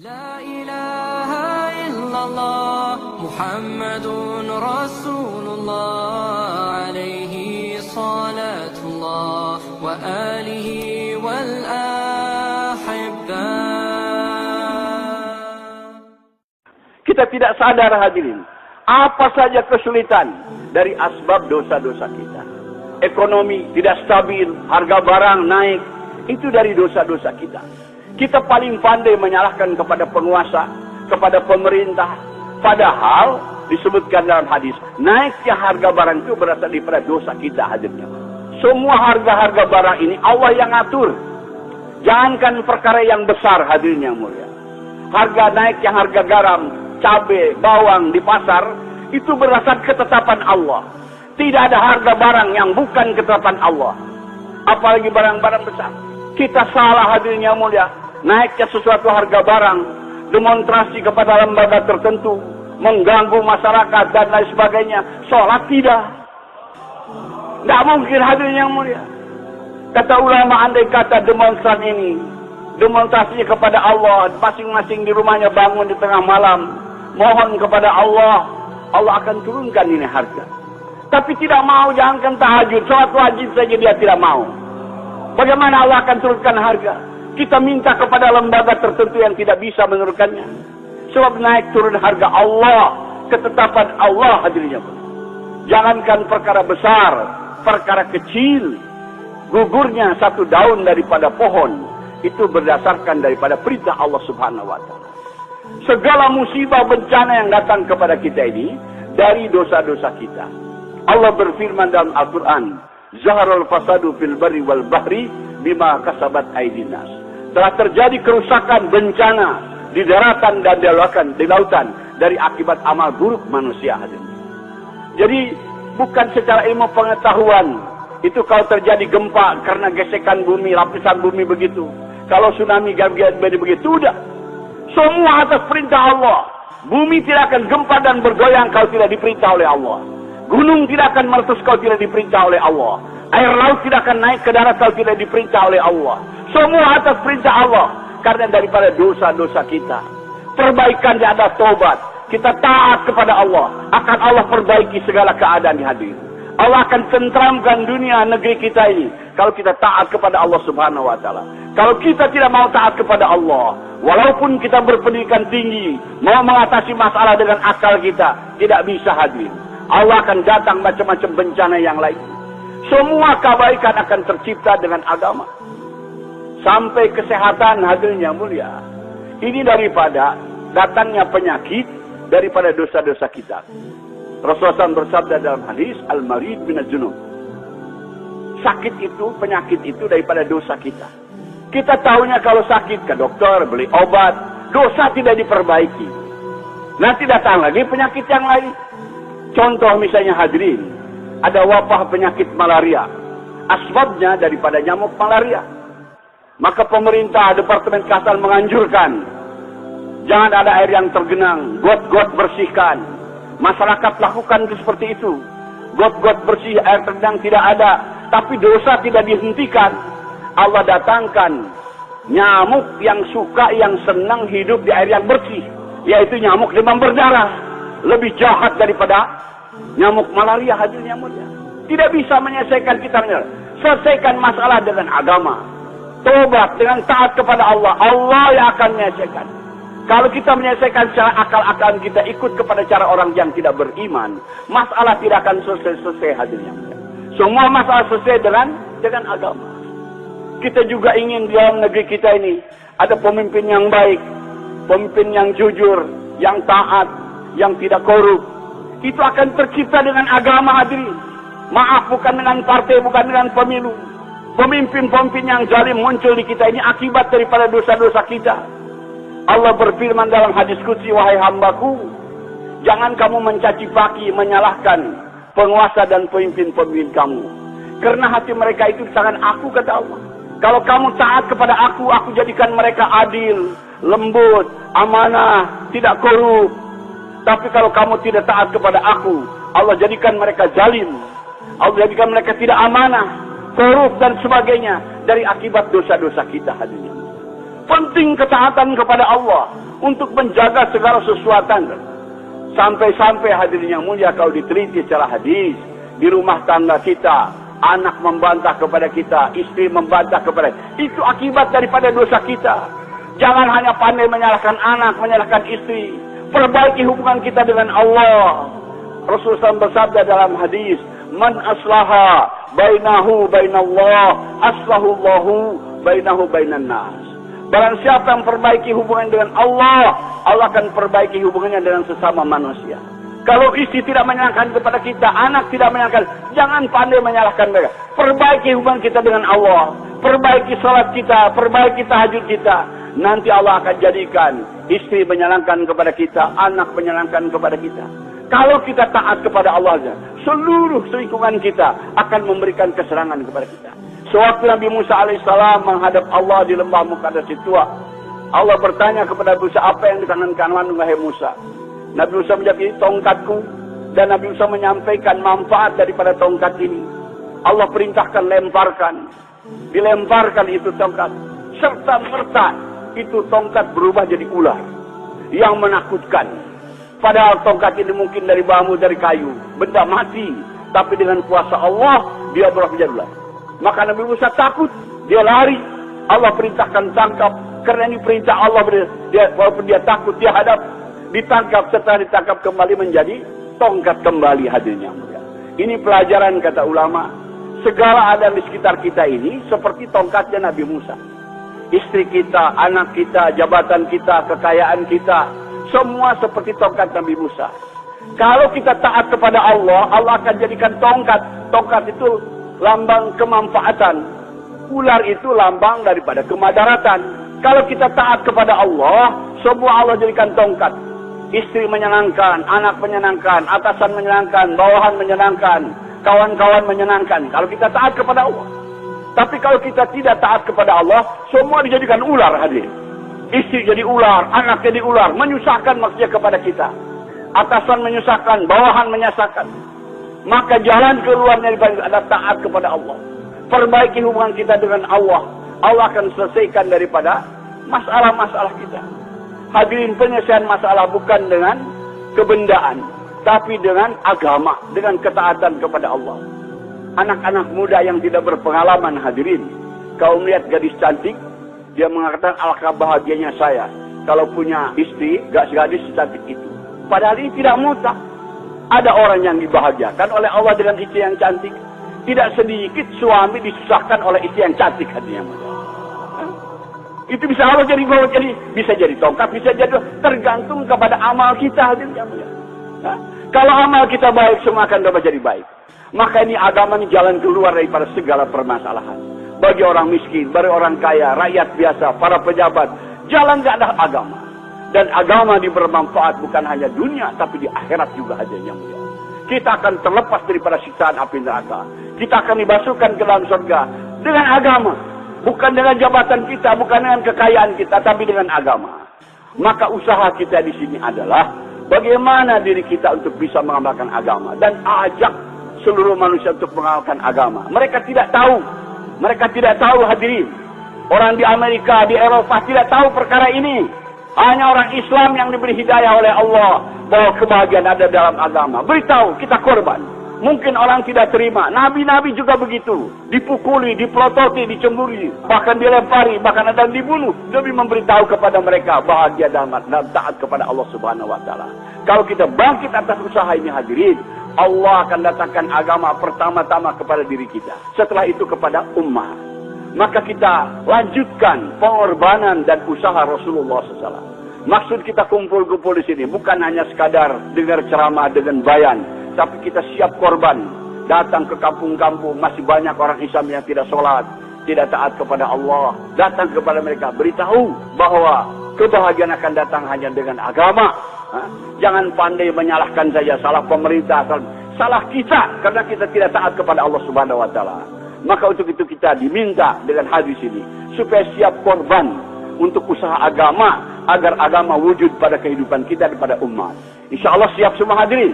La ilaha illallah Muhammadun Rasulullah alaihi salatullah wa alihi wal ahibba. Kita tidak sadar, hadirin, apa saja kesulitan dari asbab dosa-dosa kita. Ekonomi tidak stabil, harga barang naik, itu dari dosa-dosa kita. Kita paling pandai menyalahkan kepada penguasa, kepada pemerintah. Padahal disebutkan dalam hadis, naiknya harga barang itu berasal daripada dosa kita, hadirnya. Semua harga-harga barang ini Allah yang atur. Jangankan perkara yang besar, hadirin yang mulia. Harga naik yang harga garam, cabai, bawang di pasar, itu berdasar ketetapan Allah. Tidak ada harga barang yang bukan ketetapan Allah. Apalagi barang-barang besar. Kita salah, hadirin yang mulia. Naiknya sesuatu harga barang, demonstrasi kepada lembaga tertentu, mengganggu masyarakat dan lain sebagainya. Sholat tidak. Tidak mungkin, hadirin yang mulia. Kata ulama, andai kata demonstran ini, demonstrasinya kepada Allah, masing-masing di rumahnya bangun di tengah malam, mohon kepada Allah, Allah akan turunkan ini harga. Tapi tidak mau, jangankan tahajud, sholat wajib saja dia tidak mau. Bagaimana Allah akan turunkan harga? Kita minta kepada lembaga tertentu yang tidak bisa menurunkannya. Sebab naik turun harga Allah, ketetapan Allah, hadirnya. Jangankan perkara besar, perkara kecil, gugurnya satu daun daripada pohon, itu berdasarkan daripada perintah Allah Subhanahu wa Ta'ala. Segala musibah bencana yang datang kepada kita ini dari dosa-dosa kita. Allah berfirman dalam Al-Quran, Zaharul fasadu fil barri wal bahri bima kasabat aydin nas. Telah terjadi kerusakan, bencana di daratan dan di lautan dari akibat amal buruk manusia. Jadi bukan secara ilmu pengetahuan. Itu kalau terjadi gempa karena gesekan bumi, lapisan bumi begitu. Kalau tsunami begitu, udah. Semua atas perintah Allah. Bumi tidak akan gempa dan bergoyang kalau tidak diperintah oleh Allah. Gunung tidak akan meletus kalau tidak diperintah oleh Allah. Air laut tidak akan naik ke darat kalau tidak diperintah oleh Allah. Semua atas perintah Allah. Karena daripada dosa-dosa kita. Perbaikan di atas tobat. Kita taat kepada Allah. Akan Allah perbaiki segala keadaan di hadirin. Allah akan tentramkan dunia negeri kita ini. Kalau kita taat kepada Allah Subhanahu wa Ta'ala. Kalau kita tidak mau taat kepada Allah. Walaupun kita berpendidikan tinggi. Mau mengatasi masalah dengan akal kita. Tidak bisa, hadirin. Allah akan datang macam-macam bencana yang lain. Semua kebaikan akan tercipta dengan agama. Sampai kesehatan, hadirin yang mulia. Ini daripada datangnya penyakit, daripada dosa-dosa kita. Rasulullah SAW bersabda dalam hadis, Al-marid minaz junub. Sakit itu, penyakit itu daripada dosa kita. Kita tahunya kalau sakit ke dokter, beli obat. Dosa tidak diperbaiki. Nanti datang lagi penyakit yang lain. Contoh misalnya, hadirin, ada wabah penyakit malaria. Asbabnya daripada nyamuk malaria. Maka pemerintah, Departemen Kesehatan menganjurkan, jangan ada air yang tergenang, got-got bersihkan. Masyarakat lakukan seperti itu. Got-got bersih, air tergenang tidak ada. Tapi dosa tidak dihentikan. Allah datangkan nyamuk yang suka, yang senang hidup di air yang bersih. Yaitu nyamuk demam berdarah. Lebih jahat daripada nyamuk malaria, hadirnya mulia. Tidak bisa menyelesaikan kita. Selesaikan masalah dengan agama. Tobat dengan taat kepada Allah. Allah yang akan menyelesaikan. Kalau kita menyelesaikan secara akal-akalan kita ikut kepada cara orang yang tidak beriman, masalah tidak akan selesai, hadirnya. Semua masalah selesai dengan agama. Kita juga ingin di dalam negeri kita ini ada pemimpin yang baik, pemimpin yang jujur, yang taat, yang tidak korup. Itu akan tercipta dengan agama, hadirin. Maaf, bukan dengan partai, bukan dengan pemilu. Pemimpin-pemimpin yang zalim muncul di kita ini akibat daripada dosa-dosa kita. Allah berfirman dalam hadis qudsi, wahai hambaku, jangan kamu mencaci maki, menyalahkan penguasa dan pemimpin-pemimpin kamu. Karena hati mereka itu di tangan aku, kata Allah. Kalau kamu taat kepada aku jadikan mereka adil, lembut, amanah, tidak korup. Tapi kalau kamu tidak taat kepada aku, Allah jadikan mereka zalim. Allah jadikan mereka tidak amanah, korup dan sebagainya. Dari akibat dosa-dosa kita, hadirin. Penting ketaatan kepada Allah untuk menjaga segala sesuatu. Sampai-sampai hadirin yang mulia, kalau diteliti secara hadis, di rumah tangga kita, anak membantah kepada kita, istri membantah kepada kita, itu akibat daripada dosa kita. Jangan hanya pandai menyalahkan anak, menyalahkan istri. Perbaiki hubungan kita dengan Allah. Rasulullah bersabda dalam hadis, "Man aslaha bainahu bainallah, aslahullahu bainahu bainan nas." Barang siapa yang perbaiki hubungan dengan Allah, Allah akan perbaiki hubungannya dengan sesama manusia. Kalau istri tidak menyalahkan kepada kita, anak tidak menyalahkan, jangan pandai menyalahkan mereka. Perbaiki hubungan kita dengan Allah. Perbaiki salat kita, perbaiki tahajud kita. Nanti Allah akan jadikan istri menyalahkan kepada kita, anak menyalahkan kepada kita. Kalau kita taat kepada Allah, seluruh lingkungan kita akan memberikan keserangan kepada kita. Sewaktu Nabi Musa alaihissalam menghadap Allah di lembah Muqaddas Tua, Allah bertanya kepada Musa, apa yang di kanan kananmu wahai Musa? Nabi Musa menjawab, ini tongkatku. Dan Nabi Musa menyampaikan manfaat daripada tongkat ini. Allah perintahkan lemparkan. Dilemparkan itu tongkat. Serta merta itu tongkat berubah jadi ular yang menakutkan. Padahal tongkat ini mungkin dari bambu, dari kayu, benda mati. Tapi dengan kuasa Allah, dia berubah menjadi ular. Maka Nabi Musa takut, dia lari. Allah perintahkan tangkap. Karena ini perintah Allah, walaupun dia takut, dia hadap. Ditangkap, setelah ditangkap kembali menjadi tongkat kembali hadirnya. Ini pelajaran kata ulama. Segala ada di sekitar kita ini seperti tongkatnya Nabi Musa. Istri kita, anak kita, jabatan kita, kekayaan kita, semua seperti tongkat Nabi Musa. Kalau kita taat kepada Allah, Allah akan jadikan tongkat. Tongkat itu lambang kemanfaatan. Ular itu lambang daripada kemadaratan. Kalau kita taat kepada Allah, semua Allah jadikan tongkat. Istri menyenangkan, anak menyenangkan, atasan menyenangkan, bawahan menyenangkan, kawan-kawan menyenangkan. Kalau kita taat kepada Allah. Tapi kalau kita tidak taat kepada Allah, semua dijadikan ular hadir. Istri jadi ular, anak jadi ular, menyusahkan maksudnya kepada kita. Atasan menyusahkan, bawahan menyusahkan. Maka jalan keluarnya adalah taat kepada Allah. Perbaiki hubungan kita dengan Allah. Allah akan selesaikan daripada masalah-masalah kita. Hadirin, penyelesaian masalah bukan dengan kebendaan, tapi dengan agama, dengan ketaatan kepada Allah. Anak-anak muda yang tidak berpengalaman, hadirin, kalau melihat gadis cantik, dia mengatakan alangkah bahagianya saya kalau punya istri gadis secantik itu. Padahal ini tidak mutlak. Ada orang yang dibahagiakan oleh Allah dengan istri yang cantik. Tidak sedikit suami disusahkan oleh istri yang cantik, hadirin. Itu bisa Allah jadi bisa jadi tongkat, bisa jadi, tergantung kepada amal kita, hadirin. Kalau amal kita baik, semua akan dapat jadi baik. Maka ini agama ini jalan keluar daripada segala permasalahan. Bagi orang miskin, bagi orang kaya, rakyat biasa, para pejabat, jalan ke arah agama. Dan agama bermanfaat bukan hanya dunia, tapi di akhirat juga hadirin yang mulia. Kita akan terlepas daripada siksaan api neraka. Kita akan dibasuhkan ke dalam surga dengan agama. Bukan dengan jabatan kita, bukan dengan kekayaan kita, tapi dengan agama. Maka usaha kita di sini adalah bagaimana diri kita untuk bisa mengamalkan agama. Dan ajak seluruh manusia untuk mengamalkan agama. Mereka tidak tahu. Mereka tidak tahu, hadirin. Orang di Amerika, di Eropa tidak tahu perkara ini. Hanya orang Islam yang diberi hidayah oleh Allah bahwa kebahagiaan ada dalam agama. Beritahu, kita korban. Mungkin orang tidak terima. Nabi-nabi juga begitu. Dipukuli, dipelototi, dicemburi. Bahkan dilempari, bahkan ada yang dibunuh. Demi memberitahu kepada mereka bahagia dalam taat kepada Allah Subhanahu wa Ta'ala. Kalau kita bangkit atas usaha ini, hadirin, Allah akan datangkan agama pertama-tama kepada diri kita. Setelah itu kepada ummah. Maka kita lanjutkan pengorbanan dan usaha Rasulullah SAW. Maksud kita kumpul-kumpul di sini bukan hanya sekadar dengar ceramah dengan bayan, tapi kita siap korban. Datang ke kampung-kampung, masih banyak orang Islam yang tidak sholat, tidak taat kepada Allah. Datang kepada mereka, beritahu bahwa kebahagiaan akan datang hanya dengan agama. Jangan pandai menyalahkan saja, salah pemerintah, salah kita, karena kita tidak taat kepada Allah Subhanahu wa Ta'ala. Maka untuk itu kita diminta dengan hadis ini supaya siap korban untuk usaha agama agar agama wujud pada kehidupan kita dan pada umat. InsyaAllah siap semua hadirin.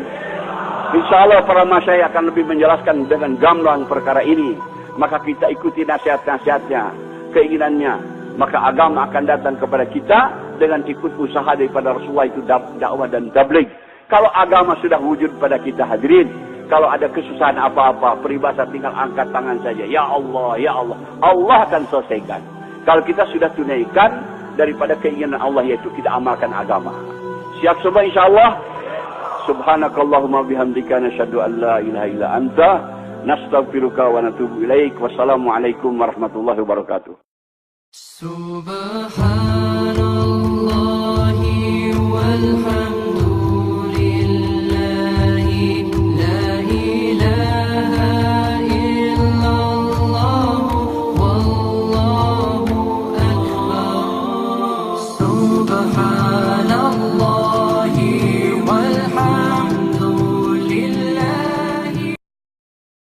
InsyaAllah para masyayikh akan lebih menjelaskan dengan gamblang perkara ini. Maka kita ikuti nasihat-nasihatnya, keinginannya. maka agama akan datang kepada kita dengan ikut usaha daripada Rasulullah, itu dakwah dan tabligh. Kalau agama sudah wujud pada kita hadirin, kalau ada kesusahan apa-apa, peribahasa tinggal angkat tangan saja. Ya Allah, ya Allah. Allah akan selesaikan. Kalau kita sudah tunaikan daripada keinginan Allah, yaitu kita amalkan agama. Siap semua insyaAllah? Subhanakallahumma bihamdika nasyhadu an la ilaha illa anta nastaghfiruka wa natubu ilaik. Wassalamualaikum warahmatullahi wabarakatuh. Subhanallahi walhamdulillah.